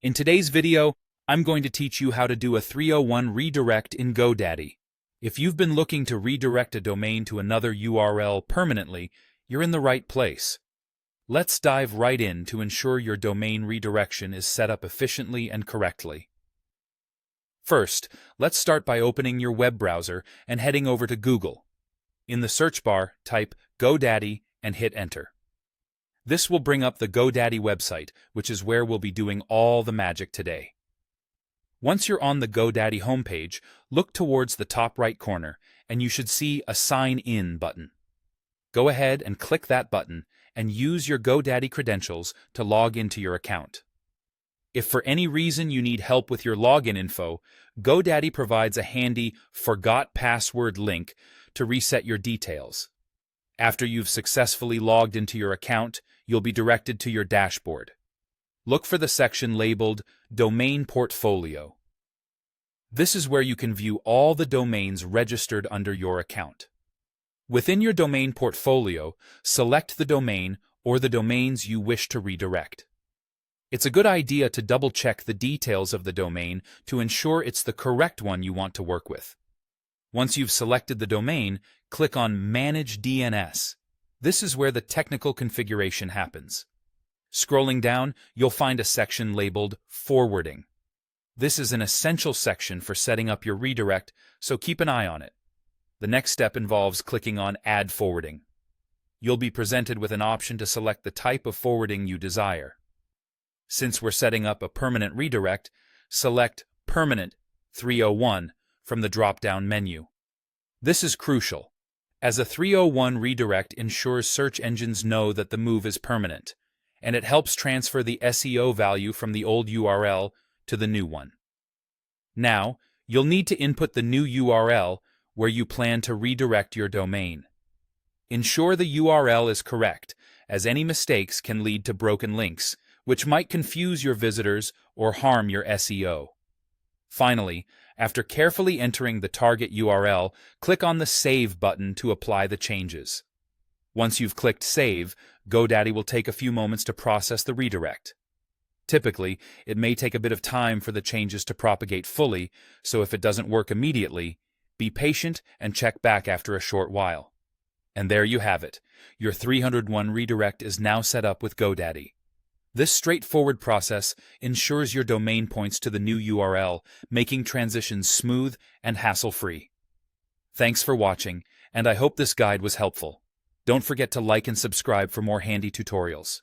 In today's video, I'm going to teach you how to do a 301 redirect in GoDaddy. If you've been looking to redirect a domain to another URL permanently, you're in the right place. Let's dive right in to ensure your domain redirection is set up efficiently and correctly. First, let's start by opening your web browser and heading over to Google. In the search bar, type GoDaddy and hit Enter. This will bring up the GoDaddy website, which is where we'll be doing all the magic today. Once you're on the GoDaddy homepage, look towards the top right corner, and you should see a Sign In button. Go ahead and click that button and use your GoDaddy credentials to log into your account. If for any reason you need help with your login info, GoDaddy provides a handy Forgot Password link to reset your details. After you've successfully logged into your account, you'll be directed to your dashboard. Look for the section labeled Domain Portfolio. This is where you can view all the domains registered under your account. Within your domain portfolio, select the domain or the domains you wish to redirect. It's a good idea to double-check the details of the domain to ensure it's the correct one you want to work with. Once you've selected the domain, click on Manage DNS. This is where the technical configuration happens. Scrolling down, you'll find a section labeled Forwarding. This is an essential section for setting up your redirect, so keep an eye on it. The next step involves clicking on Add Forwarding. You'll be presented with an option to select the type of forwarding you desire. Since we're setting up a permanent redirect, select Permanent 301 from the drop-down menu. This is crucial, as a 301 redirect ensures search engines know that the move is permanent, and it helps transfer the SEO value from the old URL to the new one. Now, you'll need to input the new URL where you plan to redirect your domain. Ensure the URL is correct, as any mistakes can lead to broken links, which might confuse your visitors or harm your SEO. Finally, after carefully entering the target URL, click on the Save button to apply the changes. Once you've clicked Save, GoDaddy will take a few moments to process the redirect. Typically, it may take a bit of time for the changes to propagate fully, so if it doesn't work immediately, be patient and check back after a short while. And there you have it. Your 301 redirect is now set up with GoDaddy. This straightforward process ensures your domain points to the new URL, making transitions smooth and hassle-free. Thanks for watching, and I hope this guide was helpful. Don't forget to like and subscribe for more handy tutorials.